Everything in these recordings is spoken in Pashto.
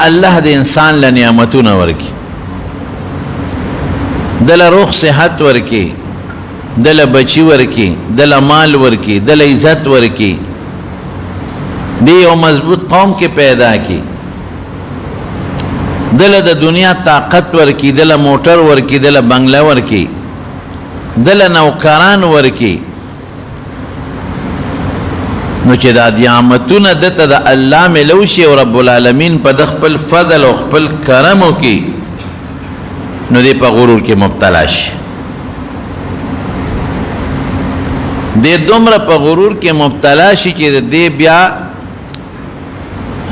الله د انسان له نعمتونه ورکی، دله روغ صحت ورکی، دله بچی ورکی، دله مال ورکی، دله عزت ورکی، دی یو مضبوط قوم کې پیدا کی، دله د دنیا طاقت ورکی، دله موټر ورکی، دله بنگله ورکی، دله نوکران ورکی. نو چې دا نعمتونه دته د الله ملو شي او رب العالمین په د خپل فضل او خپل کرم وکي، نو دی په غرور کې مبتلا شي. دی دومره په غرور کې مبتلا شي چې دی بیا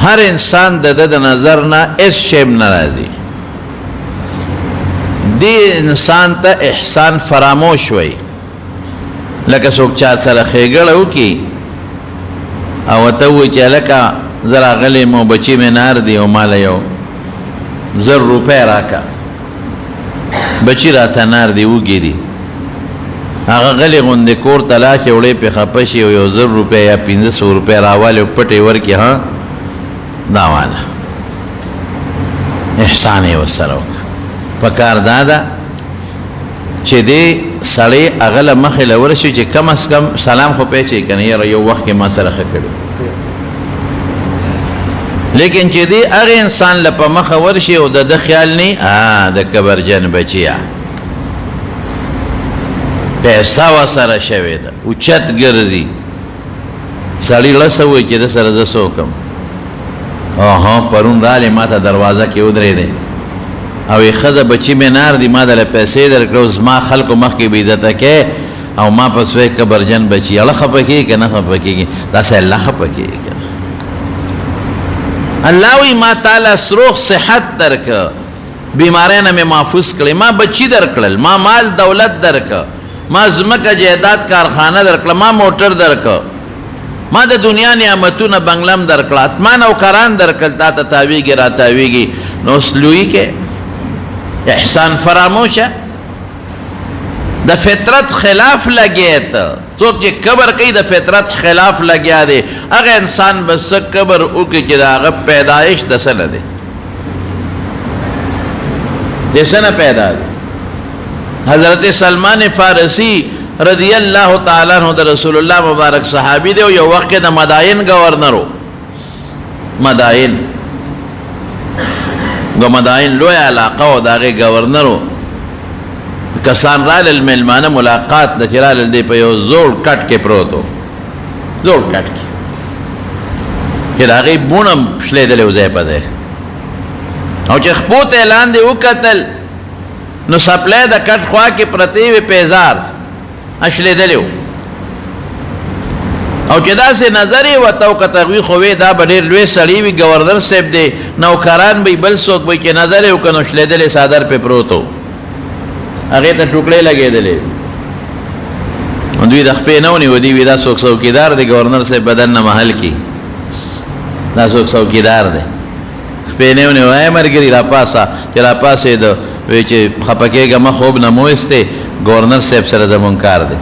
هر انسان د نظر نه اس شیم نه راځي. دی انسان ته احسان فراموش وي، لکه څوک چا سره ښېګړه وکړي او ته ووایي چې هلکه زه راغلی یم او بچي مې نار دی او ماله یو 1000 روپۍ راکه، بچي راته نار دی وږي دي، هغه غلی غوندې کور ته لاړ شي وړې پې خفه شي او یو 1000 روپۍ یا 1500 روپۍ راوالي او پټې ورکړي، ها دا واله احسان یې ورسره وکړه. پکار دا ده چې دی سړی هغه له مخې له ورشي چې کم از کم سلام خو پېچي که نه، یاره یو وخت کې ما سره ښه کړي. لیکن چې دی هغه انسان له په مخه ورشي او د ده خیال نه د کبرجن بچیه پیسه ورسره شوې ده، اوچت ګرځي، سړي لسه وایي چې ده سره زه څه وکړم؟ پرون رالی ما ته دروازه کې ودرېدی او یې ښځه بچي مې نار دي، ما دله پیسې درکړه، اوس ما خلکو مخکې بې عزته کې او ما پس وایي کبرجن بچي. اړه خفه کېږي که نه خفه کېږي؟ داسې الله خفه کېږي که نه؟ الله وایي ما تعالی سروغ صحت درکه، بیماریو نه مې محفوظ کړې، ما بچي درکړل، ما مال دولت درکه، ما ځمکه جایداد کارخانه درکړه، ما موټر درکه، ما د دنیا نعمتونه بنگلم درکړه، اسمان او کران درکړل، تا ته تاویږي را تاویږي، نو اوس لویي کې احسان فراموشه، د فطرت خلاف لګیا ته. څوک چې کبر کوي د فطرت خلاف لګیا دی، هغه انسان به څه کبر وکړي چې د هغه پیدایش د څه نه دی، د څه نه پیدا دی. حضرت سلمان فارسی رضی اللہ تعالیٰ عنہ د رسول اللہ مبارک صحابی دی، یو وقت د مدائن گورنرو، مدائن لوی علاقه و داغی گورنرو، کسان رال میلمانه ملاقات د چرال دی په یو زوړ کټ کې پروتو، زوړ کټ کې چې داغی بونم شلیدلی و ځای په ځای، او چې خپوت اعلان دی وکتل نو سپلی د کټ خوا کې پرتی وی پیزار اشلیدلی و، او چې داسې نظر یې ورته وکته وي خو وی دا به ډېر لوی سړی وي، ګورنر صاحب دی، نوکران به بل څوک به چې نظر یې وکړه نو شلیدلی څادر پې پروت و، هغې ته ټوکړې لګېدلې، دوی د خپې نه ونیو، دوی وي دا څوک څوکیدار دی، ګورنر صاحب بدن نه محل کي، دا څوک څوکیدار دی، خپې نه ونیو، ای ملګري راپاسه، چې راپاسېده وی چې خفه کېږه مه خوب نه مو ایستې، گورنر صاحب سره زمون کار دی.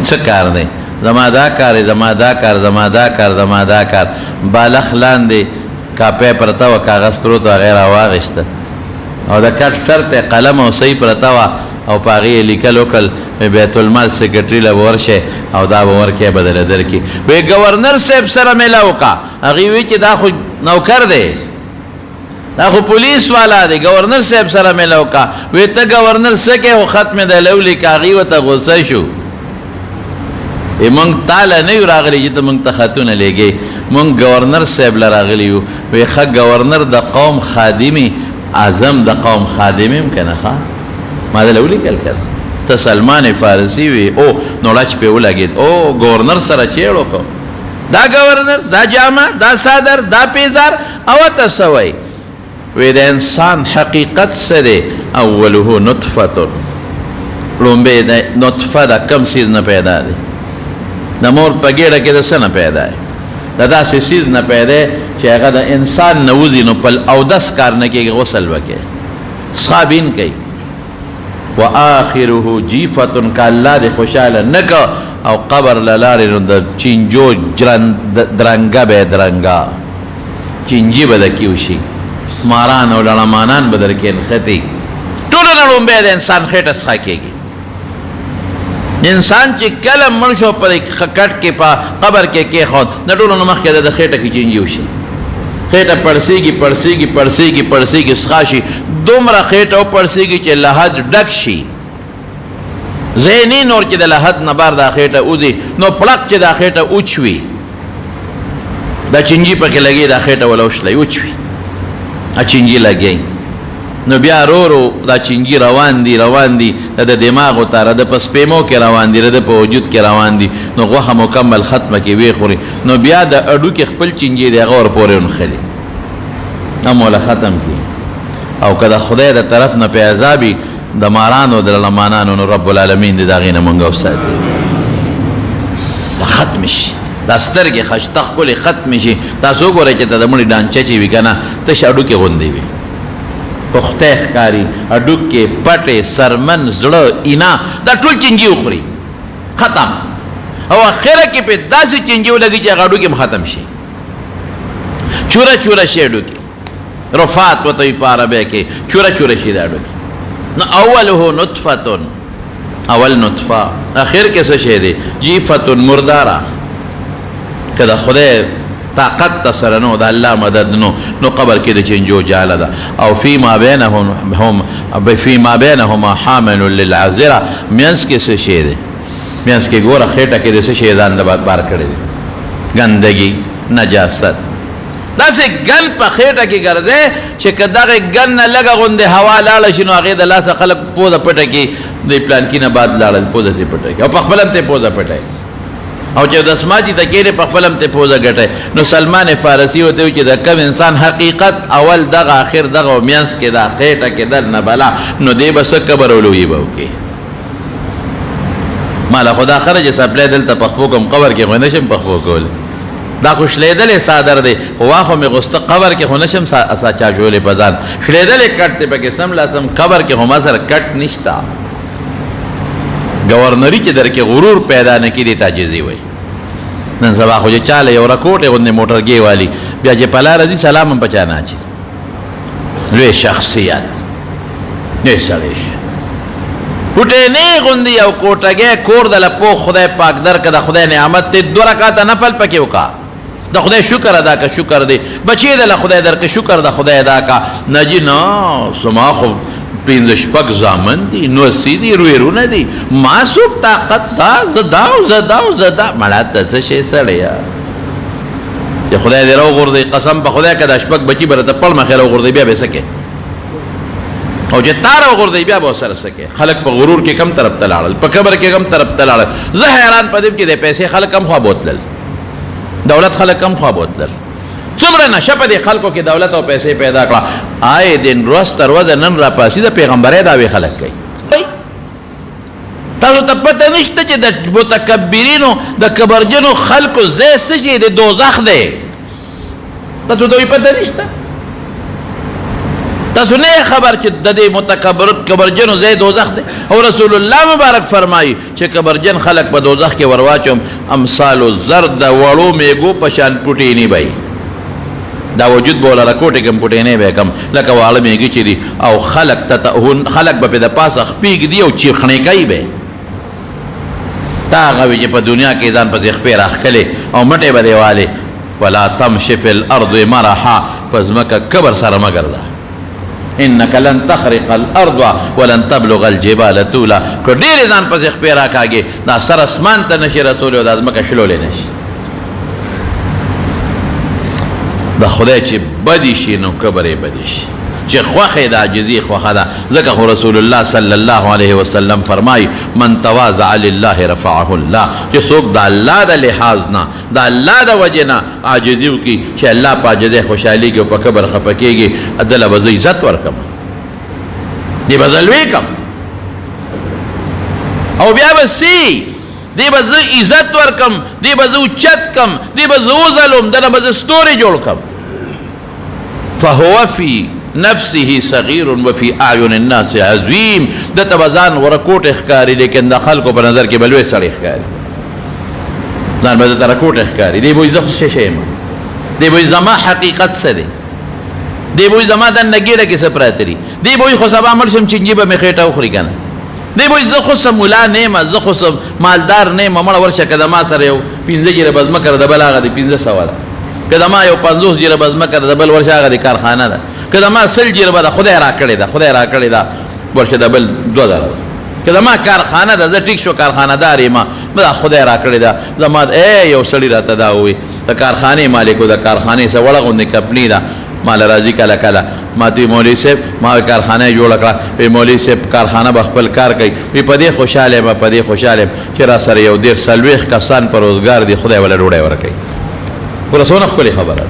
څه کار دی؟ زما دا کار دی، زما دا کار، زما دا کار، زما دا کار. بالښ لاندې کاپۍ پرته وه، کاغذ پروت و، هغې راواغېسته او د کټ سر ته قلم او صحیح پرته وه او په هغې یې لیکل وکړل، بیت المال سیکرټري له به ورشئ او دا به ورکړی به دله درکړي. وی ګورنر صاحب سره میله وکړه، هغې وی چې دا خو نوکر دی، دا خو پولیس والا دی، گورنر صاحب سره میله وکړه. وی ته ګورنر څه کوې؟ خو خط مې دی ولیکه. هغې ورته غوسه شو، مونږ تا له نه یو راغلي چې ته مونږ ته خطونه لیږې، مونږ ګورنر صاحب له راغلي یو. وی ښه ګورنر د قوم خادمي، اعظم د قوم خادم یم که نه؟ ښه ما دله ولیکل که ته سلمان فارسي وي. او نو ړچ پې ولګېد، او ګورنر سره چیړ وکړو، دا ګورنر، دا جامه، دا صادر، دا پیزار، او ته څه وایي؟ وی د انسان حقیقت څه دی؟ اوله نطفه، لومبې د نطفه د کم سیز نه پیدا دی؟ د مور په ګېډه کې د څه نه پیدا دی؟ د داسې سیز نه پیدا چې هغه د انسان نه وځي نو په اودس کار نه کېږي، غسل به کوي، صابین کوي. و آخره جیفة که الله دې خوشحاله نه که او قبر له لاړې نو د چینجو درنګه به یې درنګه، چنجي به د کې وشي، ماران او لړمانان به در کې نښتي. ټوله نه لومبی د انسان خېټه څخه کېږي. انسان چې کله مړ شو په کټ کې په قبر کې کېښود، د ټولو نه مخکې د خېټه کې چنجي وشي، خېټه پړسېږي پړسېږي پړسېږي پړسېږي څخه شي، دومره خېټه وپړسېږي چې لحد ډک شي، ذهني نور چې د لحد نه بار دا خېټه وځي نو پړق چې دا خېټه اوچوي، دا چنجي پکې لګي، دا خېټه وله وشلی اوچوي، چنجي لګي، نو بیا رو رو دا چنجي روان دي روان دي، د دماغو ته د په سپېمو کې روان دي، د په وجود کې روان دي، نو غوښه مکمل ختمه کې ویې خوري، نو بیا د اډوکې خپل چنجي دی هغه ورپورې ونښلي، هم وله ختم کړي. او که د خدای د طرف نه پې عذابي د مارانو د لړمانانو، نو رب العالمین دې د هغې نه مونږ وساتي، دا ختم شي، دا سترګې خشته ښکلې ختم شي. تاسو وګورئ چې د مړي ډانچه چې وي که نه تش اډوکې غوندې وي، پختی ښکاري، اډوکې پټې سرمن زړه اینا دا ټول چنجي وخوري، ختم. او اخره کې پې داسې چنجي ولګي چې هغه اډوکې هم ختم شي، چوره چوره شي اډوکې، رفات ورته وي په عربی کې، چوره چوره شي دا اډوکې. نو اوله نطفتن، اول نطفه، اخر کې څه شی دی؟ جیفتن مرداره. که د خدای طاقت ته سره نو، د الله مدد نو قبر کې د چنجو جاله ده. او فیما بینهما حامل للعذره، منځ کې څه شی دی؟ منځ کې ګوره خېټه کې د څه شی ځان د بار کړی دی؟ ګندګي، نجاست. داسې ګن په خېټه کې ګرځې چې که دغې ګن نه لږه غوندې هوا لاړه شي نو هغې د لاسه خلک پوزه پټه کړي، د پلانکي نه بعد لاړل پوزه ترې پټه کړي، او په خپله هم ترې پوزه پټوي، او چې دسماتي ته کېږي په خپله هم ترې پوزه ګټوي. نو سلمان فارسي ورته وایي چې د کم انسان حقیقت اول دغه آخر دغه او منځ کې دا خېټه کې دننه بلا، نو دی به څه قبر او لویي به وکړي. ماله خو دا خره چې سپلی دلته پخپو کوم قبر کې خو نه شم پخپو کولی، دا خو شلیدلې صادر دی، خو واخو مې غوسته قبر کې خو نه شم چاچولی په ځان، شلیدلې کټ دی پکې سم لاسم، قبر کې خو ما سره کټ نشته. گورنری چې در کې غرور پیدا نه کړي ته عاجزي وایي. نن سبا خو چې چاله یو رکوټې غوندې موټرګۍ والي، بیا چې په لاره ځي سلام هم په چا نه اچي. لوی شخصیت، لوی سړی شي، پټېنې غوندې یو کوټګۍ کور دله پوخ خدای پاک درکه، د خدای نعمت دی، 2 رکعته نفل پکې وکړه، د خدای شکر ادا که، شکر دی، بچې دله خدای درکه، شکر د خدای ادا که. نه جي نه، زما خو 5-6 زامن دي، نوسي دي، رویرونه دي، ما څوک طاقت دا زدا مړه ته څه شی سړیه چې خدای دې راوغورځوي، قسم په خدای که دا 6 بچي به راته پړ مخې راوغورځوي بیا به یې څه کوې، او چې تا راوغورځوي بیا به ورسره څه کوې. خلک په غرور کې کم طرف ته لاړل، په قبر کې کم طرف ته لاړل. زه حیران په دې چې د پیسې خلک کم خوا بوتلل، دولت خلک کم خوا بوتلل، څومره نشه په دې خلکو کې دولت او پیسې پیدا کړه. آئے دن ورځ تر ورځه نن را پاسي د پیغمبرۍ دعوې خلک کوي. تاسو ته پته نشته چې د متکبرینو د کبرجنو خلکو ځای څه شی د دوزخ دی؟ تاسو ته پته نشته؟ تاسو نه خبر چې د دې کبرجنو ځای دوزخ دی؟ او رسول الله مبارک فرمایي چې کبرجن خلک په دوزخ کې ورواچوم، امثال الزر، د وړو میږو په شان پوټینی به دا وجود بوله رکوټې کم پوټینې به کم لکه واړه میږي چې دي، او خلک به پې د پاسه خپې ږدي او چیخڼې کوي به. تا هغه وي چې په دنیا کې ځان پسې خپې راښکلې او مټې به دې والې. ولا تمشي فی الارض مرحا، په ځمکه کبر سره مه ګرځه. انک لن تخرق الارض ولن تبلغ الجبال طولا، که ډېرې ځان پسې خپې راکاږې دا سر اسمان ته نشي رسولی او دا ځمکه شلولی نشي. د خدای چې بدی شي نو کبر یې بدی شي، چې خوښې د عاجزي خوښه ده. ځکه خو رسول الله صلی الله علیه وسلم فرمایي من تواضع لله رفعه الله، چې څوک د الله د لحاظ نه د الله د وجې نه عاجزي وکړي چې الله په عاجزۍ خوشحالېږي او په کبر خفه کېږي، دله به زه عزت ورکړم، دې به زه لوی کړم، او بیا به سي دی به زه عزت ورکم، دی به زه اوچت کم، دی به زه وځلم، دله به زه ستوري جوړ کم. فهو فی نفسه صغیر وفي اعین الناس عظیم، دته به ځان ورکوټ ښکاري لیکن د خلکو په نظر کې به لوی سړی ښکاري، ځان به درته رکوټ ښکاري، دی به وایي زه څه شی یم، دی وای زما حقیقت څه دی، دی وای زما دننه ګېډه کې څه پراته دي، دی وای خو سبا مړ شم چینجي به مې خېټه وخوري که نه، دی وای زه خو څه ملا نه یم، زه خو څه مالدار نه یم، مړه ورشه که زما سره یو 15 جربه ځمکه ده، د بل هغه د 1500 ده، که زما یو 50 جربه ځمکه ده، د بل ورشه هغه د کارخانه ده، که زما 100 جربه ده، خدای را کړې ده، خدای را کړې ده، ورشه د بل 2000 ده، که زما کارخانه ده، زه ټیک شو کارخانه دار یم، دا خدای را کړې ده، زما یو سړي راته دا ووایي د کارخانې مالک و، د کارخانې څه وړه غوندې کمپني ده، مال راځي کله کله ما ته مولوي صاحب ما کارخانه جوړه کړه، وی مولوي صاحب کارخانه به خپل کار کوي، وی په دې خوشحاله یم، په دې خوشحاله یم چې را سره یو 40 کسان په روزګار دي، خدای ولا ډوډۍ ورکوي. ګوره څونه ښکلې خبره ده،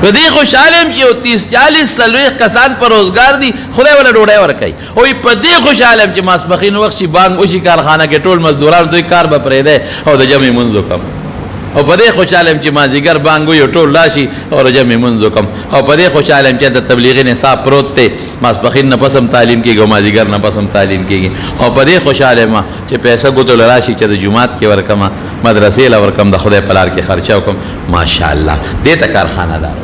په دې خوشحاله یم چې یو 30-40 کسان په روزګار دي، خدای ولا ډوډۍ ورکوي. وی په دې خوشحاله یم چې ماسپښین وخت شي بانګ وشي کارخانه کې ټول مزدوران دوی کار به پرېږدی او د جمعې لمونځ وکړم، او په دې خوشحاله یم چې مازدیګر بانګ وي ټول راشي او د جمعې لمونځ وکړم، او په دې خوشحاله یم چې هلته تبلیغي نصاب پروت دی، ماسپښین نه پس هم تعلیم کېږي او مازدیګر نه پس هم تعلیم کېږي، او په دې خوشحاله یم چې پیسه ګوتو له راشي چې د جومات کې ورکړم، مدرسې له ورکړم، د خدای په لار کې خرچه وکړم. ماشاءالله دې ته کارخانه دار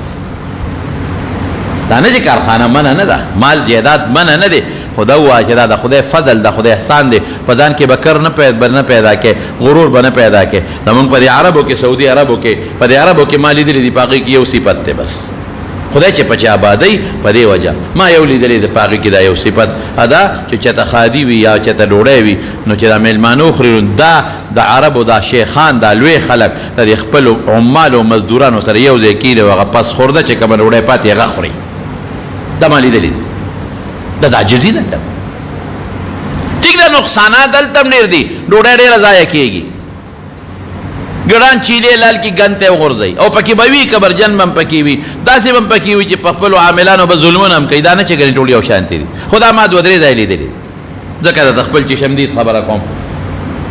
دا نه چې کارخانه منع نه ده، مال جایداد منع نه دی، خدا وایي چې دا د خدای فضل ده، خدای احسان دی، په ځان کې به کر نه پیدا کې، غرور به نه پیدا کې. زمونږ په دې عربو کې، سعودي عربو کې، په دې عربو کې ما لیدلي دي په هغې کې یو صفت دی بس، خدای چې په چا آبادۍ په دې وجه ما یو لیدلی د په هغې کې دا یو صفت ادا چې چېته خادي وي یا چېته ډوډۍ وي نو چې دا میلمانه وخوري، دا د عربو دا شیخان دا لوی خلک د دې خپلو عمالو او مزدورانو سره یو ځای کېږي او هغه پس خورده چې کومه ډوډۍ پاتې هغه خوري، دا ما لیدلی دي، دا د عاجزي نه کوي. ټیک ده نقصانات دلته هم ډېر دي، ډوډۍ ډېره ضایع کېږي، ګران چیلې لال کې ګند ته وغورځوي او پکې به وي کبرجن به هم پکې وي، داسې به هم پکې وي چې په خپلو عاملانو به ظلمونه هم کوي، دا نه چې ګنې ټول یو شانتې دي، خو دا ما 2-3 ځای لیدلي ځکه د خپل چې شمدید خبره کوم.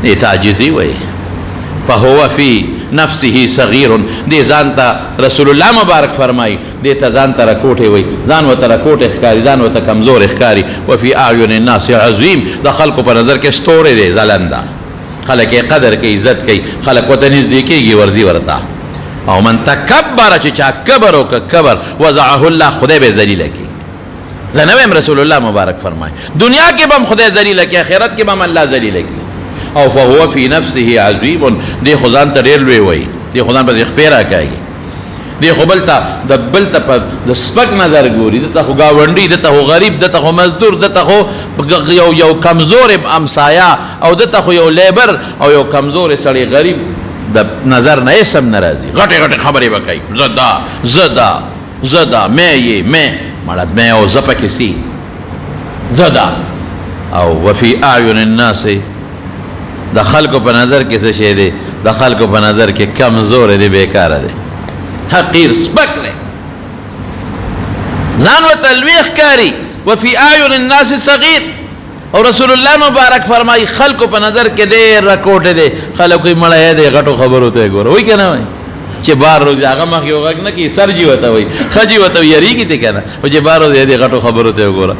دې ته عاجزي وایي. فهو فی نفسه صغیر، دې ځان ته رسول الله مبارک فرمایي دې ته ځان ته رکوټې وایي، ځان ورته رکوټې ښکاري، ځان ورته کمزور ښکاري. وفي اعین الناس عظیم، د خلکو په نظر کې ستوری دی، ځلنده، خلک یې قدر کوي، عزت کوي، خلک ورته نږدې کېږي ورځي ورته. او من تکبر، چې چا کبر وکړه کبر وضعه الله، خدای به ذلیله کړي. زه نه وایم، رسول الله مبارک فرمایي دنیا کې به هم خدای ذلیله کړي، آخرت کې به هم الله ذلیله کړي. او فهو فی نفسه عظیم، دې خو ځان ته ډېر لوی وایي، دې خو ځان پسې خپې راکاږي، دې خو بل ته د سپک نظر ګوري، دته خو ګاونډي، دته خو غریب، دته خو مزدور، دته خو یو کمزور امسایا، او دته خو یو لیبر او یو کمزور سړی غریب د نظر نه یې سم نه راځي، غټې غټې خبرې به کوي، زه دا مې مړه مې او زه پکې سي زه دا. او وفي اعین الناس، د خلکو په نظر کې څه شی دی، د خلکو په نظر کې کمزور دی، بیکاره دی، حقیر، سپک دی، ځان ورته لوی ښکاري. وفي اعین الناس صغیر، او رسول الله مبارک فرمایي خلکو په نظر کې ډېر رکوټې دی، خلک وایي مړه یې دی غټو خبرو ته یې ګوره، وایي که نه وایي چې بار روز هغه مخ یو غږ نه کوي، سر جي ورته وایي، ښه جي ورته یېرېږي دی که نه، چې بار روز یې دی غټو خبرو ته یې وګوره،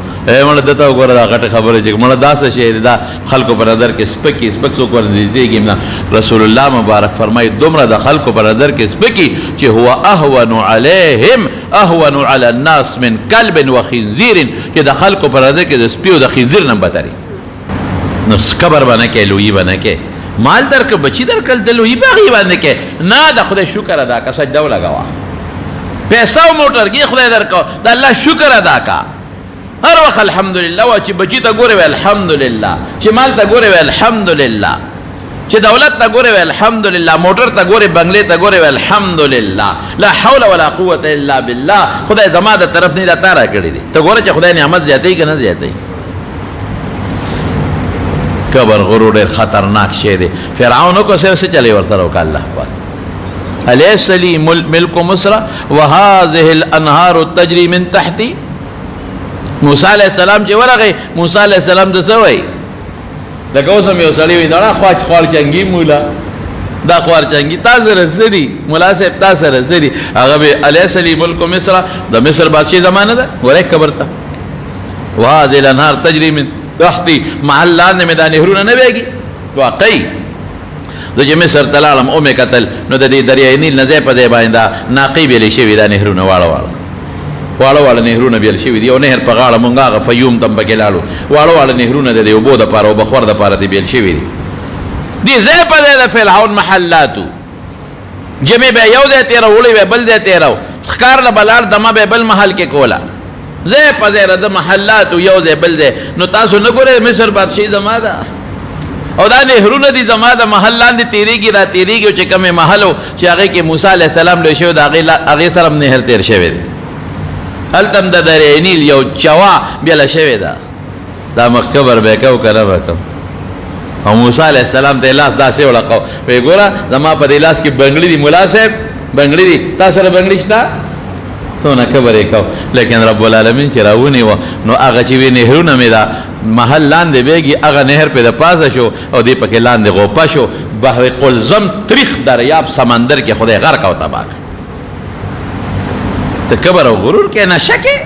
مړه دته وګوره دا غټې خبرې چې مړه داسې شی دی، دا خلکو په نظر کې سپکي، سپک څوک ورنږدېږي نه. رسول الله مبارک فرمایي دومره د خلکو په نظر کې سپکي چې هو اهون علیهم اهون علی الناس من کلب و خنزیر، چې د خلکو په نظر کې د سپي او د خنزیر نه بدتري. نو کبر به نه کوې، لویي به نه کوې، مال درکړه، بچي درکړل، د لویي په هغې باندې کوې نه، د خدای شکر ادا که، سجده ولګوه، پیسه او موټرګي خدای درکړه، د الله شکر ادا که، هر وخت الحمدلله وایه، چې بچي ته ګورې وی الحمدلله، چې مال ته ګورې وی الحمدلله، چې دولت ته ګورې وی الحمدلله، موټر ته ګورې، بنګلې ته ګورې وی الحمدلله، لا حول ولا قوة الا بالله، خدای زما د طرف نه دا تا راکړي دي. ته ګوره چې خدای نعمت زیاتوي که نه زیاتوي. کبر غرور ډېر خطرناک شی دی. فرعون کو څه چلی ورسره وکړه الله پاک، الیس لی ملک مصر وهذه الانهار تجری من تحتی. موسی علیہ السلام چې ورغی، موسی علیہ السلام ته څه وایي، لکه اوس هم یو سړی وایي دا خوارچنګي مولا، دا خوارچنګي تا سره څه دي، ملا صاحب تا سره څه دي، هغه به الیس لی ملک مصر، د مصر بادشاهي زمانه ده، ورې قبر ته وهذه الانهار تجری من تحتی، محل لاندې مې دا نهرونه نه بهږي. واقعي زه چې مصر ته لاړم او مې کتل نو د دې دریای نیل نه ځای په ځای باندې دا ناقې بیلې شوي دا نهرونه واړه واړه نهرونه بیل شوي دي او نهر په غاړه مونږ هغه فیوم ته هم پکې لاړو واړه واړه نهرونه د دې اوبو دپاره او بخور دپاره دې بیل شوي دي دې ځای په ځای د فرعون محلاتو جمع به یو ځای تېره وړی به بل ځای تېره ښکار له به لاړ دمه به بل محل کې کوله ځای په ځای د محلاتو یو ځای بل ځای نو تاسو نه ګورئ مصر بادشاهي زما ده او دا نهرونه دي زما د محل لاندې تېرېږي را تېرېږي او چې کومې محل و چې هغې کې موسی علیه السلام لوی شوی د هغې سره هم نهر تېر شوی دی هلته هم د دریای نیل یو چوا بیله شوې ده دا مخ قبر به یې کو که نه به کو او موسی علیه السلام ته یې لاس داسې وړقو وایي ګوره زما په دې لاس کې بنګړي دي ملا صاحب بنګړي دي تا سره بنګړي شته څونه قبر یې کو لیکن رب العالمین چې راونیوه نو هغه چې وي نهرونه مې دا محل لاندې بیږي هغه نهر پې د پاسه شو او دې پکې لاندې غوپه شو بحر قلزم تریخ دریاب سمندر کې خدای غرق او تباه کړ ته کبر او غرور کې نشه کې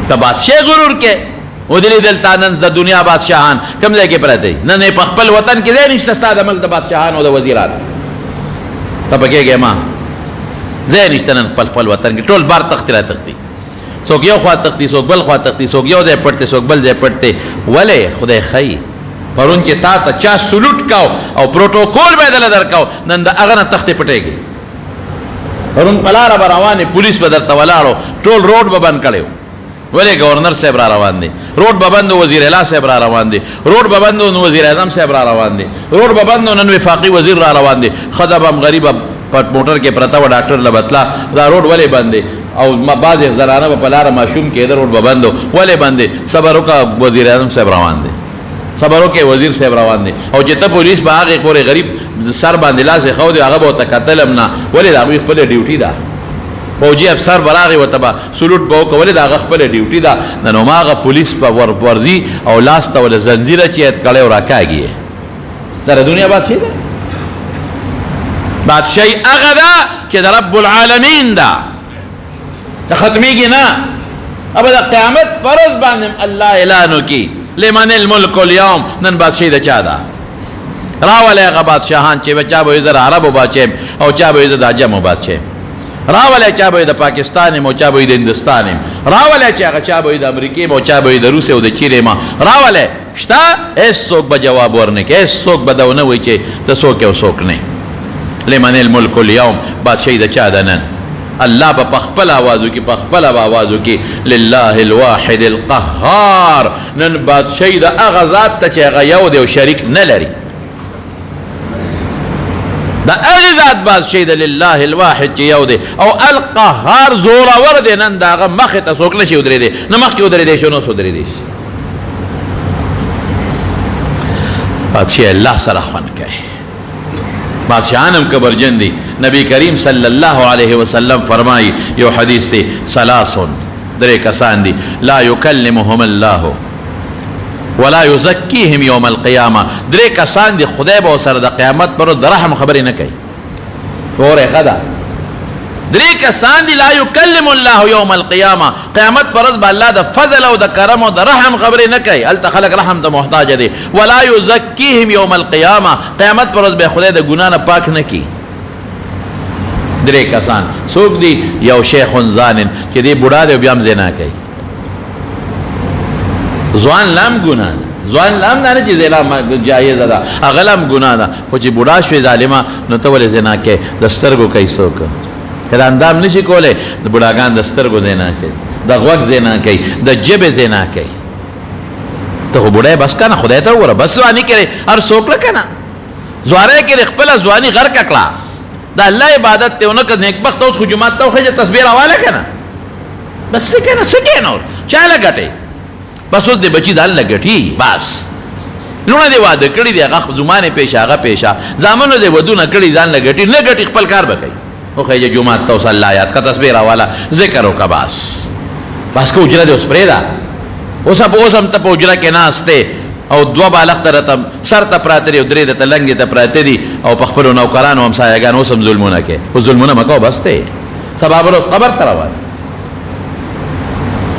ته بادشاہ غرور کې ودلی دلته نن د دنیا بادشاهان کوم ځای کې پراته دي نن په خپل وطن کې ځای نشته ستا د ملک د بادشاهانو او د وزیرانو ته پکېږې ما ځای نشته نن خپل وطن کې ټول بار تختی را تختی څوک یو خوا تختی څوک بل خوا تختی څوک یو ځای پټ دی څوک بل ځای پټ دی ولې خدای ښایي پرون چې تا ته چا سلوټ کاو او پروټوکول به یې دله درکاو نن د هغه نه تختې پټېږي پرون په لاره به روانې پولیس به درته ولاړو ټول روډ به بند کړی ولې گورنر صاحب را روان دی روډ به بند وزیر اعلی صاحب را روان دی روډ به بند نو وزیر اعظم صاحب را روان دی روډ به بند نن وفاقي وزیر را روان دی ښځه به هم غریبه په موټر کې پرته وه ډاکټر له بتله دا روډ ولې بند دی او بعضې زنانه به په لاره ماشوم کېده روډ به بند و ولې بند دی صبر وکړه وزیر اعظم صاحب روان دی صبر وکړئ وزیر صاحب روان دی او چې ته پولیس به هغې پورې غریب سر باندې لاس یې ښودی هغه به ورته کتل هم نه ولې د هغوی خپله ډیوټي ده فوجي افسر به راغی ورته به سلوټ به وکړه ولې د هغه خپله ډیوټي ده نن هماغه پولیس به ورځي او لاس ته ولې زنځیره چیت کړی او راکاږي یې دا د دنیا بادشاهي ده بادشاهي هغه ده چې د رب العالمین ده ته ختمېږي نه ابه د قیامت په ورځ باندې الله اعلان وکړي لمن الملک اليوم نن بادشاهي د چا ده راولئ هغه بادشاهان چې چا به وي زه د عربو بادشاه یم او چا به وي زه د عجمو بادشاه یم راولئ چا به وي د پاکستان یم او چا به وي د هندوستان یم راولئ چې هغه چا به وي د امریکې یم او چا به وي د روس او د چین یم راولئ شته هېڅوک به جواب ورنه کوي هېڅوک به دا ونه وایي چې ته څوک یې او څوک نه لمن الملک اليوم بادشاهي د چا ده نن الله به پخپل آوازو کی پخپل آوازو کی لله الواحد القهار نن بادشاہی دا هغه ذات ته چې هغه یو دی او شریک نه لري دا هغه ذات بادشاہی د لله الواحد چې یو دی او القهار زورور دی نن دا هغه مخې ته څوک نشي ودرېدی نه مخکې ودرېدی شي نو ودرېدی شي بادشاہي الله سره خوند کوي بادشاہان هم کبرجن دی نبی کریم صلی اللہ علیہ وسلم فرمائی یو حدیث دی سلاسن درے کسان دی لا یکلمهم اللہ ولا یزکیهم یوم القیامہ درے کسان دی خدای با سر دا قیامت پر دا رحم خبری نکئی فور خدا درے کسان دی لا یکلم اللہ یوم القیامہ قیامت پر با اللہ دا فضل و دا کرم و دا رحم خبری نکئی التا خلق رحم دا محتاج دی ولا یزکیهم یوم القیامہ قیامت پر با خدای دا گناہ پاک نکی درے کسان سوک دی یو شیخ زانن کہ دی بڑا دی بیام زنا کئی زوان لام گناہ دا زوان لام دا نا چی زنا جائز دا اغلام گناہ دا خوچی بڑا شوی ظالمہ نتولی زنا کئی دسترگو کئی سوکا کله اندام نشي کوله د بډاګان د سترګو زینا کوي د غوږ زینا کوي د جبې زینا کوي ته خو بډای بس کنه خدای ته وره بس ځواني کړي هر څوک لکنه زواره کې خپل ځواني غر ککړه د الله عبادت ته ونه کړه نیکبخت اوس خو جمعه ته خو تصویر حواله کنه بس کنه سکه نور چا لګټي بس اوس د بچی دال لګټي بس لونه دی واده کړی دی هغه زمانه پیشه هغه پیشه زامنو دی ودونه کړی ځان لګټي نه ګټي خپل کار وکړي او خیجه جمعات تو صلی آیات کا تصویر والا ذکر ہو کا بس کو اجرا دے اس پریدا اوسم ته په اجرا کې ناشته او دوا بالغ ترتم سر ته پراتری او درې ته لنګ ته پراتری او په خپل نوکرانو هم سایهګان اوسم ظلمونه کې او ظلمونه مکو بس ته سبب ورو قبر تروان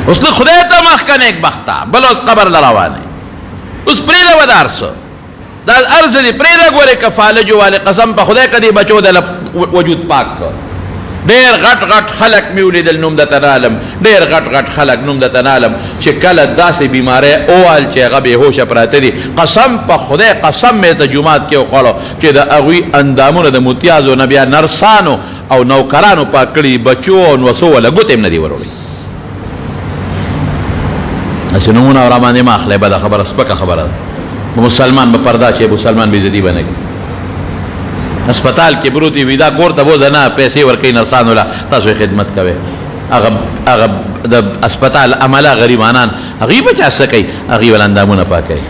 اوس له خدای ته مخ کنه یک بختا بل اوس قبر لروانه اوس پریدا ودارسو دا ارز دی پریده گوره که فالجو والی قسم پا خدای کدی بچو دل وجود پاک کر ډیر غټ غټ خلق میولیدل نوم د تنالم ډیر غټ غټ خلق نوم د تنالم چې کله داسې بیماری اوال چې هغه بېهوشه پراته دي قسم په خدای قسم مې ته جومات کې وخوړو چې د هغوی اندامونه د متیازو نه بیا نرسانو او نوکرانو پاک کړي بچو او نوسو ولا ګوتې هم نه دي وروړی هسې نومونه او راباندې مه اخلی بده خبره سپکه خبره ده مسلمان به پردا چې مسلمان بېزتي به نه کړي اسپتال کې بروتی وي دا کور ته بوځه نه پیسې ورکوي نرسانو له تاسو یې خدمت کوئ هغه د اسپتال عمله غریبانان هغوی به چا څه کوي هغوی ول اندامونه پاکوي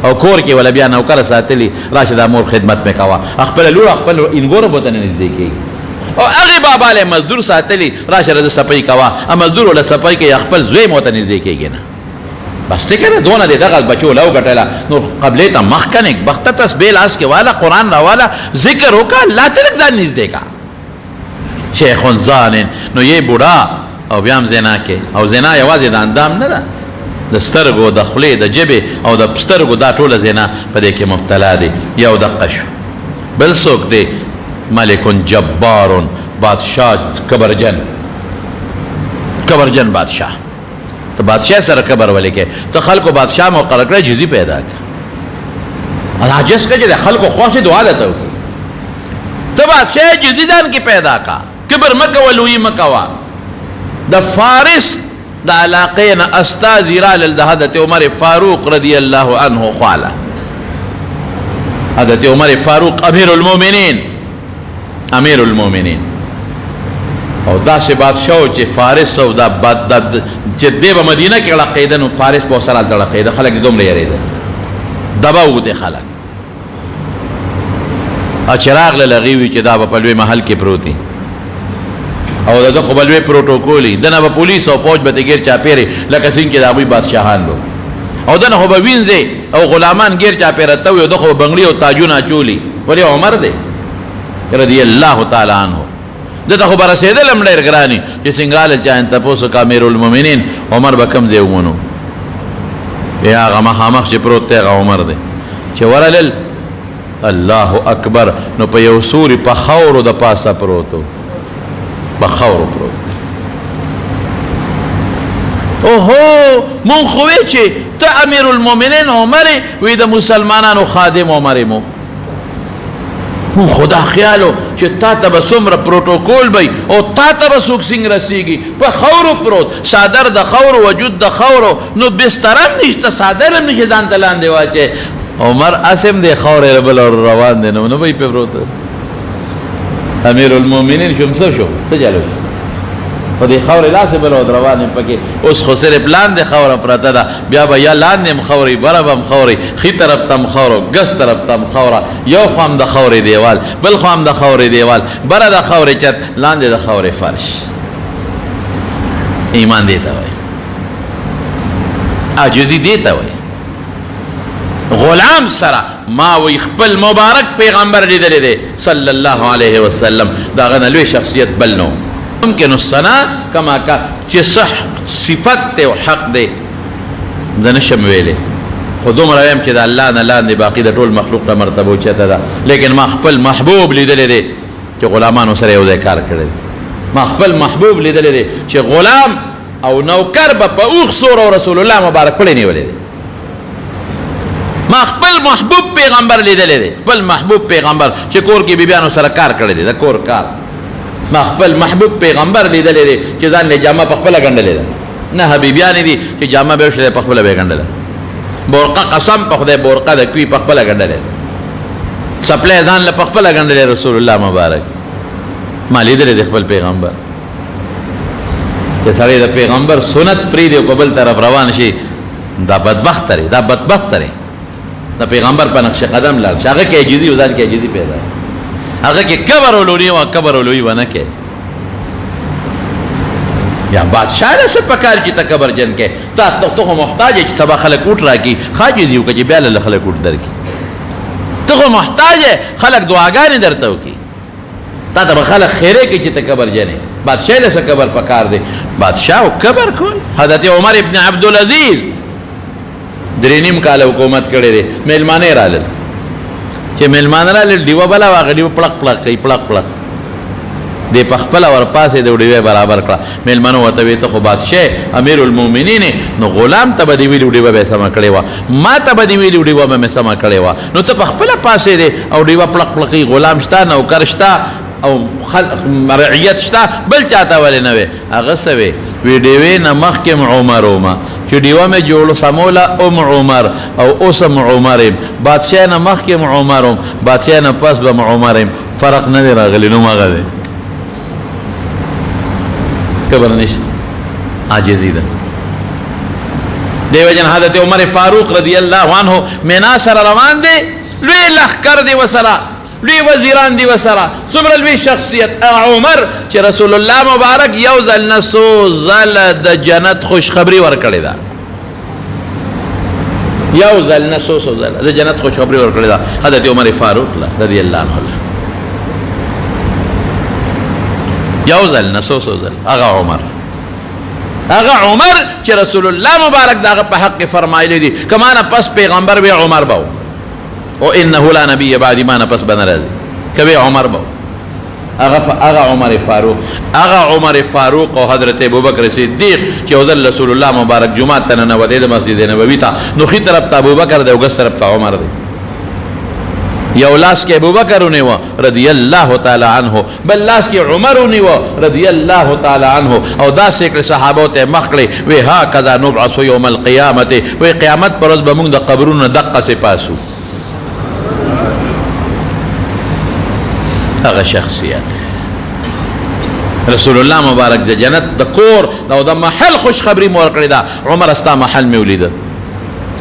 او کور کې وله بیا نوکره ساتلي راشه دا مور خدمت مې کوه خپله لور خپل انګوره به ته نه نږدې کېږي او هغې بابا له مزدور ساتلي راشه رده صفایي کوه مزدور وله صفایي کوي خپل زوی م ورته نږدې کېږي نه بس دی کنه دونه دی دغه بچو له وګټله نو قبلې ته مخ کنه بخته تسبیح لاس کې والا قرآن راوالا ذکر وکړه الله ته لږ ځان نږدې کا شیخ ظالم نو یې بوډا او بیا هم زنا کې او زنا یوازې د اندام نه ده د سترګو د خولې د ژبې او د سترګو دا ټوله زنا په دې کې مبتلا دی یو دقه شو بل څوک دی ملک جبار بادشاہ کبرجن بادشاہ تو بادشاہ سره کبر ولې کې ته خلکو بادشاہ مقرر کړی جزي پیدا کړه عاجز که چې د خلکو خواست دعا ده ته وکړي ته بادشاہ جزي ځان کې پیدا کا کبر مه کوه لویي مه کوه د فارس د علاقې نه استازي رالل د حضرت عمر فاروق رضی الله عنه خواله حضرت عمر فاروق امیر المؤمنین او داسې بادشاہ چې فارس او دا چې دی به مدینه کې لقیده نو فارس به ورسره هلته لقیده خلک یې دومره یېرېدل دبه ووتې خلک او چې راغلل هغې وي چې دا به په لوی محل کې پروت دي او د ده خو به لوی پروټوکول وي دنه به پولیس او فوج به ترې ګیر چاپېرې لکه څنګه چې د هغوی بادشاهان به او دنه خو به وینځې او غلامان ګیر چاپېره ته وي او ده خو به بنګړي او تاجونه اچولي ولې عمر دی رضی الله تعالی عنه دته خو به رسېدل هم ډېر ګراني چې څنګه راله چا ان تپوس وکړه امیرالمؤمنین عمر به کوم ځای ومونو بیا هغه مخامخ چې پروت دی هغه عمر دی چې ورلل الله اکبر نو په یو سوري په خاورو د پاسه پروت و په خاورو پروت اوهو مونږ خو وی چې ته امیرالمؤمنین عمر یې وی د مسلمانانو خادم عمر یې مو مون خدا خیالو چې تا ته به څومره پروټوکول بی او تا ته به څوک څنګه رسیږي په خاورو پروت څادر د خاورو وجود د خاورو نو بستر هم نشته څادر هم نشي ځان ته لاندې واچې عمر اسم دی خاورې بل روان دی نو به یې پې پروت امیرالمؤمنین شو څه شو څه جالو شو خو دې خاورې لاسې بل روان یم پکې اوس خو صرف لاندې خاوره پرته ده بیا به یا لاندې هم خاورې بره به هم خاورې ښي طرف ته هم خاوره ګس طرف ته هم خاوره یو خوا هم د خاورې دیوال بل خوا هم د خاورې دیوال بره د خاورې چت لاندې د خاورې فرش ایمان دې ته وایي عاجزي دې ته وایي غلام سره ما وی خپل مبارک پیغمبر لیدلی دی صلی الله علیه وسلم د هغه نه لوی شخصیت بل نو ممکن الثنا کما کا چې صح صفت ته او حق دی زه نشم ویلی خو دومره ویم چې د الله نه لاندې باقي د ټول مخلوق ته مرتبه اوچته ده لیکن ما خپل محبوب لیدلی دی چې غلامانو سره یو ځای کار کړی ما خپل محبوب لیدلی دی چې غلام او نوکر به په اوښ سور او رسول الله مبارک پړی نیولی دی ما خپل محبوب پیغمبر لیدلی دی خپل محبوب پیغمبر چې کور کې بیبیانو سره کار کړی دی د کور کار ما خپل محبوب پیغمبر لیدلی دی چې ځان له جامه په خپله ګنډلې ده نه حبیبیانې دي چې جامه به یې وشلې په خپله به یې ګنډله بورقه قسم په خدای بورقه د کوي په خپله ګنډلې سپلی ځان له په خپله ګنډلې رسول الله مبارک ما لیدلی دی خپل پیغمبر چې سړی د پیغمبر سنت پرېږدي او په بل طرف روان شي دا بدبخت دی دا بدبخت دی د پیغمبر په نقش قدم لاړ شي هغه کې عاجزي او ځان کې عاجزي پیدا هغه کې کبر ولوري او کبر ولوي ونه کې یا بادشاہ نه څه پکار چې تکبر جن کې ته خو محتاج چې سبا خلک اوټ راکړي خاجز یو چې بیا له خلک اوټ درکړي ته خو محتاج خلک دعاګانې درته وکړي تا ته به خلک خیرې کوي چې تکبر جنې بادشاہ له څه کبر پکار دی بادشاہ او کبر کول حضرت عمر ابن عبدالعزیز 3.5 کاله حکومت کړی دی میلمانې رالل چې میلمانه راغلل ډیوه بله وه هغه ډیوه پړق پړق کوي پړق پړق دی په خپله ورپاسې د ډیوې برابر کړه میلمنو ورته ویې ته خو بادشاه امیر المؤمنین نو غلام ته به دې ویلي ډیوه به یې سمه کړې وه ما ته به دې ویلي ډیوه به مې سمه کړې وه نو ته په خپله پاسېدې او ډیوه پړق پړقوي غلام شته نوکر شته او رعیت شته بل چاته ولې نه وې هغه څه وې وی ډیوې نه مخکې عمر ومه چې ډیوه مې جوړ سموله عمر او اوس عمر یم بادشاه نه مخکې عمر وم بادشاه نه پس به عمر یم فرق نه دی راغلی نوم هغه دی خبر نشته عاجزی ده دیو جن حضرت عمر فاروق رضی الله عنه مینا سره روان دی لوی لخکر دی وسره لوی وزیران دی وسره څومره لوی شخصیت عمر چې رسول الله مبارک یو ځل نه څو ځله د جنت خوشخبری ورکړې ده یو ځل نه څو ځله د جنت خوشخبری ورکړې ده حضرت عمر فاروق رضی الله عنه یو ځل نه څو ځل هغه عمر چې رسول الله مبارک دغه په حق فرمایلی دي کما نه پس پیغمبر وی عمر به او انه لا نبی بعد ما نه پس بنه راځي کوي عمر به هغه عمر فاروق او حضرت ابوبکر صدیق چې وزل رسول الله مبارک جمعه ته نه ودی د مسجد نبوي ته نو خي طرف ته ابوبکر دی او ګس طرف ته عمر دی یو لاس کې ابوبکر ونیو رضی الله تعالی عنه بل لاس کې عمر ونیو رضی الله تعالی عنه او دا سیکړه صحابه ته مخکړي وی ها کذا نبعث یوم القیامت وی قیامت پر ورځ به موږ د قبرونو دقه سي پاسو هغه شخصیت رسول الله مبارک د جنت د کور او د محل خوش خبری مور کړی دا عمر استا محل می ولید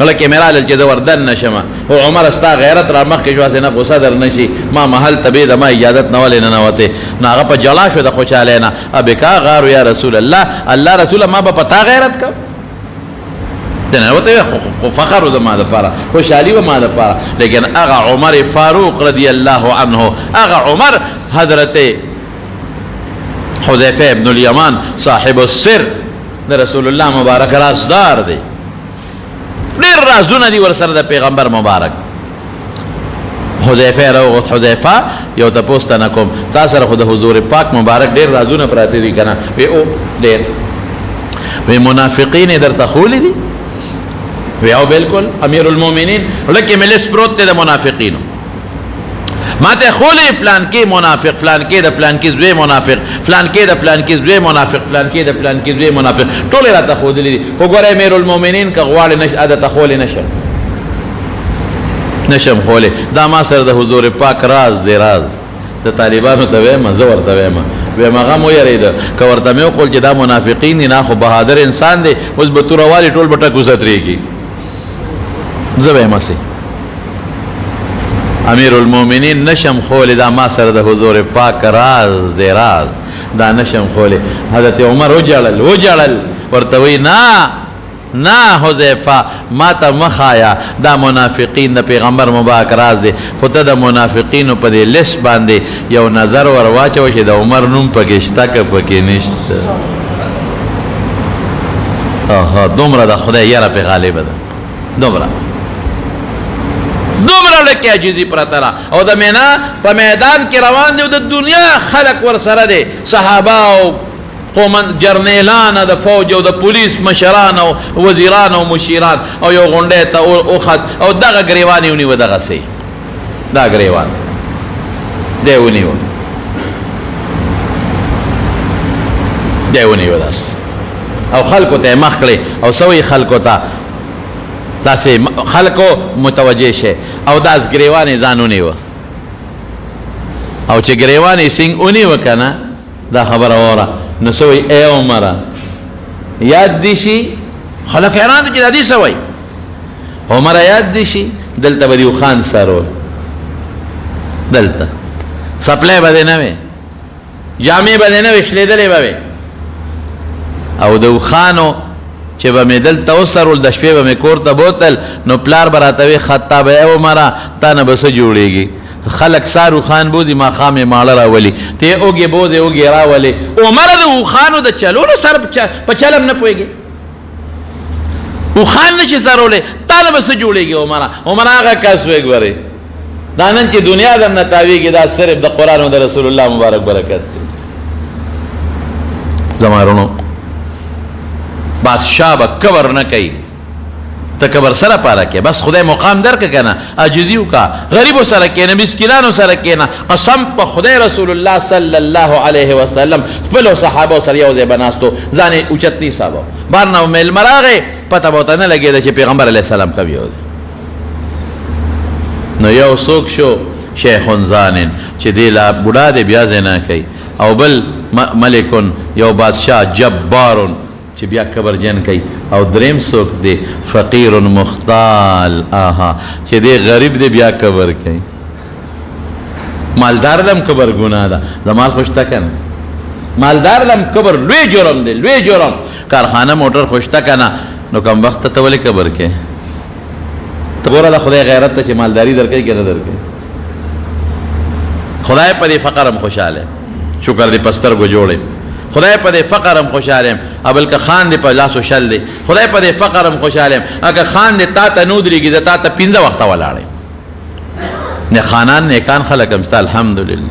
لکه میرال چې د وردن نشمه او عمر استا غیرت را مخ کې جواسه نه غوسه در نشي ما محل تبې د ما اجازت نه ولې نه وته ناغه په جلا شو د خوشاله نه ابکا غار یا رسول الله رسول ما په پتا غیرت کا دنه وته خو فخر د ما لپاره خوشالي و ما لپاره لیکن اغه عمر فاروق رضی الله عنه اغه عمر حضرت حذیفه ابن الیمان صاحب السر د رسول الله مبارک رازدار دی ډیر رازونه دي ورسره د پیغمبر مبارک حذیفه راوغت حذیفه یو تاسو نه کوم تاسو سره خود حضور پاک مبارک ډیر رازونه پراته دي کنه وی او ډیر وی منافقین در تخول دي وی او بالکل امیر المؤمنین لکه ملس پروت د منافقین ما ته خولې فلان کې منافق فلان کې د فلان کې زوی منافق فلان کې د فلان کې زوی منافق فلان کې د فلان کې زوی منافق ټول راته خودلې دي وګوره امیر المؤمنین که غواړي نش عادت خولې نشم خولې دا ما سره د حضور پاک راز دی راز د طالبانو ته وایم زه ورته وایم هغه مو یریده که ورته مې وخول چې دا منافقین دي نه خو بهادر انسان دی اوس به توروالي ټول به ټکو سترېږي زه وایم هسې امیر المؤمنین نشم خولی دا ما سره د حضور پاک راز دی راز دا نشم خولی حضرت عمر وجړل ورته وی نه حذیفه ما ته مخایا دا منافقین د پیغمبر مبارک راز دی خو ته د منافقینو په دې لیست باندې یو نظر ور واچو چې د عمر نوم پکې شته که پکې نشته دومره د خدای یاره پې غالبه ده دومره لکه عجیزی پرته او د مینا په میدان کې روان دی او د دنیا خلق ور سره دی صحابه او جرنیلان د فوج او د پولیس مشران او وزیران او مشیران او یو غونډه ته اوخت او دغه گریوان ونیو دغه سي دا گریوان دی ونیو داس او خلکو ته مخ کړي او سوي خلکو ته داسې خلکو متوجه شه او داس گریوانې ځان ونیوه او چې گریوانې سنګ ونیوه که نه دا خبره واوره نو څه وایي ای عمره یاد دي شي خلک حیران دي چې دا دې څه وایي عمره یاد دي شي دلته به دې اوښان سرول دلته سپلی به دې نه وې جامې به دې نه وې شلېدلې به وې او د اوښانو چې به مې دلته وسرول د شپې به مې کور ته بوتل نو پلار به راته وی خطا به ای عمره تا نه به څه جوړېږي خلک سار اوښان بودي ماښام یې ماړه راولي ته یې اوږې بودې اوږې راولې عمره د اوښانو د چلولو سره په چلم نه پوهېږي اوښان نه شي سرولی تا نه به څه جوړېږي عمره هغه کس وی ګورې دا نن چې دنیا درنه تاویږي دا صرف د قرآن او د رسول الله مبارک برکت دی. زما ورونو بادشاہ به کبر نه کوي، ته کبر سره پاره کې بس خدای مقام درک کنه، عاجزی وکا، غریبو سره کېنه، مسکینانو سره کېنه. قسم په خدای رسول الله صلی الله علیه وسلم خپلو صحابو سره یو ځای بناستو، ځان یې اوچت نه حسابو. بار نه میلمه راغی پته به ورته نه لګېده چې پیغمبر علیه السلام کوي یو دی. نو یو څوک شو شیخ زانن چې دی لا بوډا دی بیا ځای نه کوي، او بل ملکن یو بادشاہ جبارن چې بیا کبر جن کوي، او دریم څوک دی فقیر مختال آها چې دی غریب دی بیا کبر کوي. مالدار لم کبر ګناه ده، د مال خوشته کنه، مالدار لم کبر لوی جرم دی، لوی جرم. کارخانه موټر خوشته کنه نو کم وخت ته ولې کبر کوي؟ ته ګوره د خدای غیرت ته چې مالداري درکوي که نه درکوي. خدای په دې فقر هم خوشحاله، شکر دې په سترګو جوړې، خدای په دې فقر هم خوشحاله یم، بلکې خان دې په لاسو شل دی، خدای په دې فقر هم خوشحاله یم اگه خان دې تا ته نه ودرېږي، زه تا ته 15 وخته ولاړ یم. نه خانان نیکان خلک هم شته الحمدلله،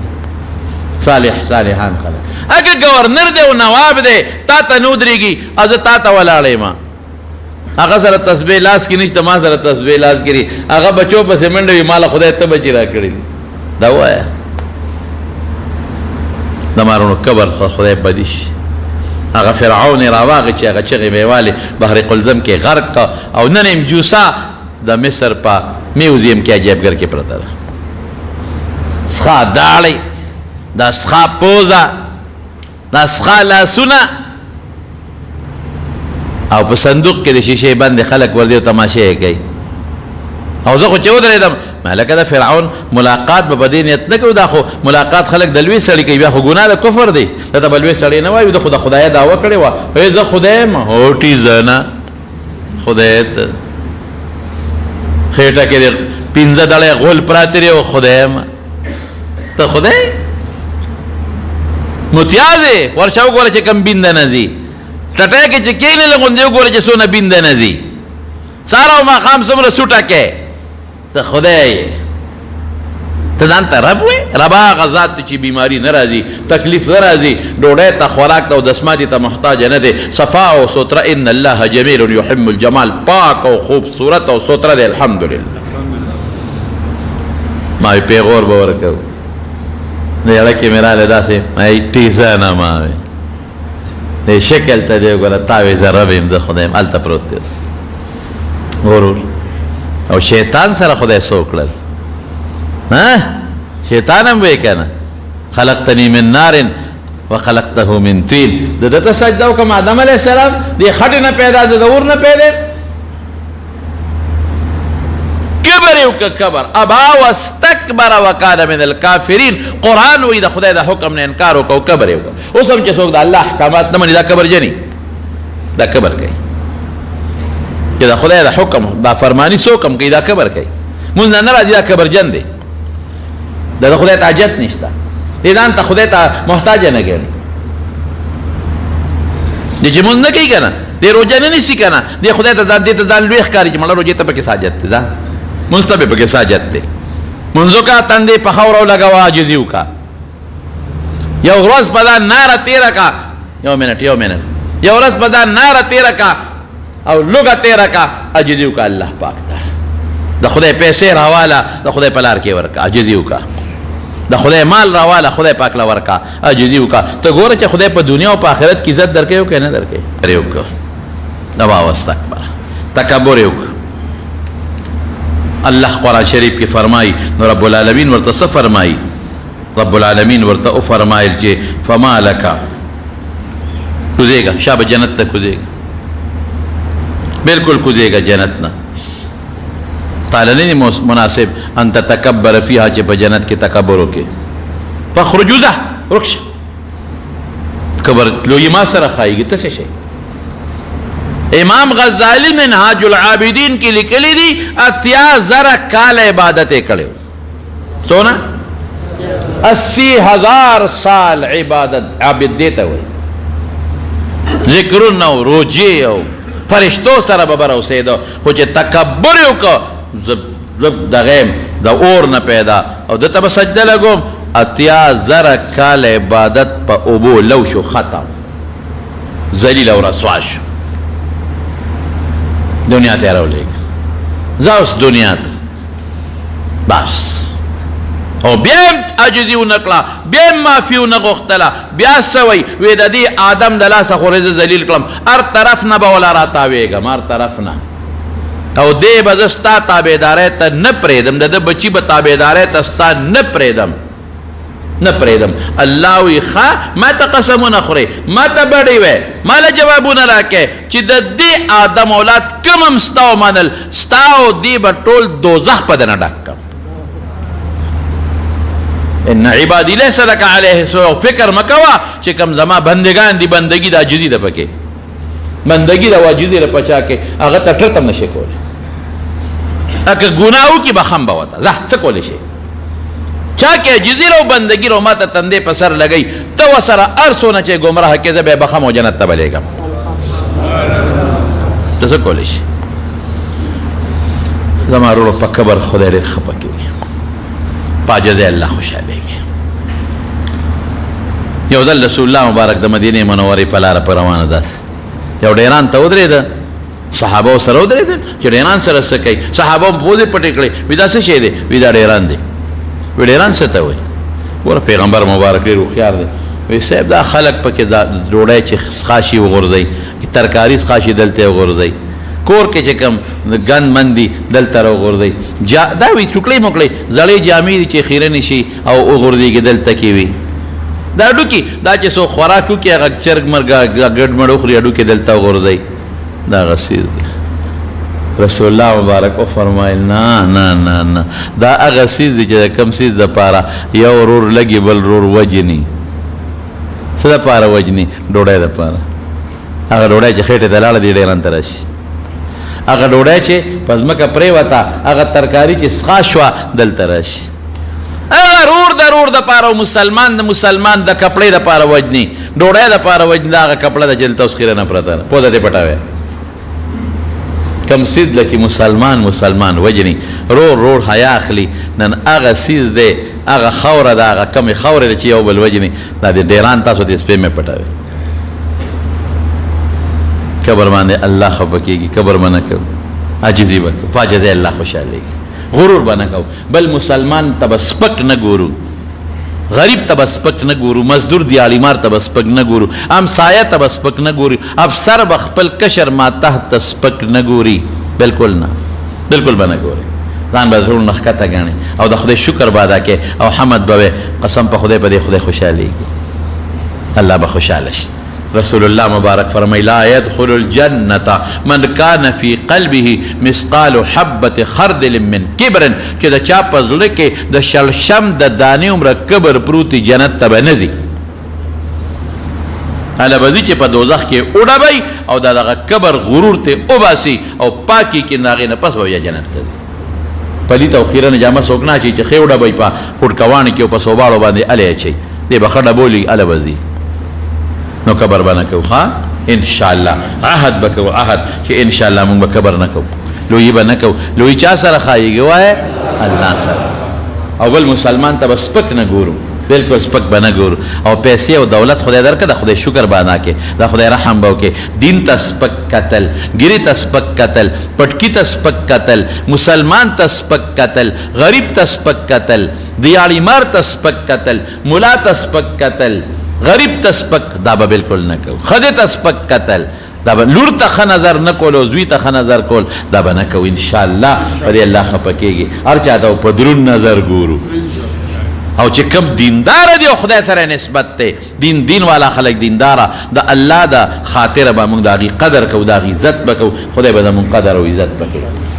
صالحان خلک. اگه گورنر دی او نواب دی تا ته نه ودرېږي او زه تا ته ولاړ یم، هغه سره تسبیح لاس کې نشته، ما سره تسبیح لاس کې هغه بچو پسې منډه وي، ماله خدای ته بچي را کړي دا ووایه. د مارونو کبر خدای بدي شي. هغه فرعون راواغی چې هغه چغې مې والې بحر قلزم کې غرق کا، او نن یم جوسا د مصر په میوزیم کې عجیبګر کې پرته ده. سخا داړې، دا سخا پوزه، دا سخا لاسونه، او په صندوق کې د شیشې باندې خلک ور دي او تماشې کوي. او زه خو چې ودرېدم مالکه د فرعون ملاقات به په دې نیت نه کوي، دا خو ملاقات خلک د لوی سړي کوي، بیا خو ګناه د کفر دی، دا ته به لوی سړی نه وایي، د خو د خدای دعوه کړې وه، وایي زه خدای یم، هوټي زه نه خدای ته خېټه کې د 15 ډلې غول پراته دي او خدای یم، ته خدای متیاز یې. ورشه وګوره چې کم بینده نه ځي، ټټی کې چې کښېنې لغوندې وګوره چې څونه بینده نه ځي، سهار او ماښام څومره سوټه کې، ته خدای یې. ته ځان ته رب وې؟ رب هغه ذات دی چې بیماري نه راځي، تکلیف نه راځي، ډوډۍ ته خوراک ته او دسماتي ته محتاج نه دی، صفا او ستره، ان الله جمیل یحب الجمال، پاک او خوبصورت او ستره دی الحمدلله. ما وی پیغور به ورکوو نو یړه کې مې راغلی داسې ما وی ټیزه نه ما وی د شکل ته دی وګوره تا وی زه رب یم، زه خدای یم، هلته پروت دی اوس غرور. او شیطان سره خدای څه وکړل؟ شیطان هم وی که نه خلقتنی من نار وخلقته من طین، د ده ته سجده وکړم آدم علیه السلام، دې خټې نه پیدا د اور نه پیدا. کبر یې وکړه، کبر ابا واستکبر وکان من الکافرین. قرآن وایي د خدای د حکم نه انکار وکړه او کبر یې وکړه. اوس هم چې څوک د الله احکامات نه مني دا کبر جني، دا کبر کوي. چې د خدای د حکم دا فرمانی څوک هم کوي دا کبر کوي. مونځ نه راځي دا کبر جن دی، دا د خدای ته حاجت نشته، دې ځان ته خدای ته محتاج نه ګڼي. دې چې مونځ نه کوي که نه، دې روژه نه نیسي که نه، دې خدای ته دې ته ځان لوی ښکاري چې مړه روژې ته پکې حاجت دی، دا مونځ ته پکې حاجت دی. مونځ وکړه تندې په خاوره ولګوه، عاجزي وکړه، یو ورځ په دا ناره تېره کړه، یو منټ یو ورځ په دا ناره تېره کړه او لوږه تېره کړه، عاجزي وکړه الله پاک ته. د خدای پیسې راواله، د خدای په لار کې ورکړه، عاجزي وکړه. د خدای مال راواله، خدای پاک له ورکړه، عاجزي وکړه. ته ګوره چې خدای په دنیا او په آخرت کې عزت درکوي او که نه درکوي. یې وکړه ابا واستکبر، تکبر یې وکړه. الله قرآن شریف کې فرمایي، نو رب العالمین ورته څه فرمایي؟ رب العالمین ورته وفرمایل چې فما لک کوزېږه، شابه جنت ته کوزېږه، بالکل کوزېږه جنت نه. تعالی نه مناسب ان تتکبر فیها چې په جنت کې تکبر وکړي. فاخرج ذه رکشه، کبر لوی ما سره خایږي ته څه شي؟ امام غزالی منهاج العابدین کی لکلی دی 80,000 کال عبادت کړو. سونا 80,000 سال عبادت عابد دیتا ہوئی، ذکرون او روجی او فرشتو سره ببر اوسیدو، خو چې تکبر وکړو زب دغیم دا اور نه پیدا او دته به سجده لګوم 80,000 کال عبادت په اوبو لو شو ختم ذلیل او رسوا شو دنیا ته راولېږه زه اوس دنیا ته بس او بیا عاجزي ونه کړه بیا معافي ونه غوښتله بیا څه وایي وی د دې آدم د لاسه خو زه ذلیل کړم هر طرف نه به ولا راتاوېږم هر طرف نه او دې به زه ستا تابعدارۍ ته نه پرېږدم د ده بچي به تابعدارۍ ته ستا نه پرېږدم الله وی ښه ما ته قسمونه خورې ما ته بډې وی ما له جوابونه راکې چې د دې آدم اولاد کوم هم ستا ومنل ستا او دې به ټول دوزخ په دنه ډک کړم ان عبادی لیس لک علیه سوء فکر مکوه چې کوم زما بندگان دي بندگی د عاجزي ده پکې بندگی د عاجزي ده پچا کې هغه ته ټرته هم نشي کولی اگه گناه وکړي بخښم به ورته ځه څه کولی شي چا کې عاجزي رو بندگی رو ما ته تندې په سر لګوي ته ورسره هر څونه چې ګمراه کې زه به یې بخښم او جنت ته به لېږم ته څه کولی شي زما وروڼو په کبر خدای ډېر خفه کوي په عاجزۍ الله خوشحالېږي یو ځل رسول الله مبارک د مدینې منورې په لاره په روانه داسې یو ډیران ته ودرېده صحابه سره ودرېدل چې ډیران سره څه کوي صحابه هم پوزې پټې کړې وي دا څه شی دی وي دا ډیران دی وي ډیران څه ته وایي ګوره پیغمبر مبارک ډېر هوښیار دی وی صاحب دا خلک پکې دا ډوډۍ چې خاشي وغورځوي ترکاري خاشي دلته وغورځوي کور کې چې کوم ګند من دي دلته راوغورځوي دا وي ټوکړې موکړې زړې جامې دي چې خیره نشي او وغورځېږي دلته کې وي دا ډوکي دا چې څوک خوراک وکړي هغه چرګ مرګه ګډ مړ وخوري هډوکې دلته وغورځوي دا هغه څیز دی رسول الله مبارک وفرمایل نه نه نه نه دا هغه څیز دی چې د کوم څیز دپاره یو ورور لګي بل ورور وجني څه دپاره وجني ډوډۍ دپاره هغه ډوډۍ چې خېټې ته لاړه دی ډېران ته راشي هغه ډوډۍ چې په ځمکه پرېوته هغه ترکاري چې څښا شوه دلته راشي هغه رور د رور دپاره او مسلمان د مسلمان د کپړې دپاره وجني ډوډۍ دپاره وجني دا هغه کپړه ده چې دلته اوس خیره نه پرته ده پوزه دې پټوی کم سیز لکه مسلمان وجني رور رور حیا اخلي نن هغه سیز دی هغه خوره ده هغه کمې خورې ده چې یو بل وجني دا د ډیران تاسو دې سپې مې پټوي کبر باندې الله خفه کېږي کبر به نه کوو عاجزي به کوو په عاجزۍ الله خوشحالېږي غرور به نه کوو بل مسلمان ته به سپک نه ګورو غریب ته به سپک نه ګورو مزدور دیالیمار ته به سپک نه ګورو همسایه ته به سپک نه ګورو افسر به خپل کشر ماتحت ته سپک نه ګوري بالکل نه بالکل به نه ګوري ځان به زړه نه ښکته ګڼي او د خدای شکر به ادا کوې او حمد به وې قسم په خدای په دې خدای خوشحالېږي الله به خوشحاله شي رسول الله مبارک فرمای لا يدخل الجنة من كان في قلبه مثقال حبة خردل من کبر چې د چا په زړه کې د شلشم د دانې عمره کبر پروتي جنت ته به نه ځي هله به ځي چې په دوزخ کې وډبوي او د دغه کبر غرور ته وباسي او پاکي کې د هغې نه پس به بیا جنت ته ځي پلیته او خیرنه جامه څوک نه اچوي چې ښې وډبوي په فوټکوانو کې او په صوباړو باندې هلې اچوي دی به ښه ډبولي هله به ځي نو کبر به نه کوو ښه انشاءالله عهد به کوو عهد چې انشاءالله مونږ به کبر نه کوو لویي به نه کوو لویي چا سره ښایېږي وایه الله سره او بل مسلمان ته به سپک نه ګورو بالکل سپک به نه ګورو او پیسې او دولت خدای درکړه د خدای شکر به ادا کړې د خدای رحم به وکړې دین ته سپک کتل ګیرې ته سپک کتل پټکي ته سپک کتل مسلمان ته سپک کتل غریب ته سپک کتل دیاړیمار ته سپک کتل ملا ته سپک کتل غریب ته سپک دا به بالکل نه کوو ښځې ته سپک کتل دا به لور ته ښه نظر نه کول او زوی ته ښه نظر کول دا به نه کوو انشاءالله په دې الله خفه کېږي هر چا ته په دروند نظر ګورو او چې کوم دینداره دی او خدای سره نسبت دی دین والا خلک دینداره د الله د خاطره به موږ د هغې قدر کوو د هغې عزت به کوو خدای به زموږ قدر او عزت به کوي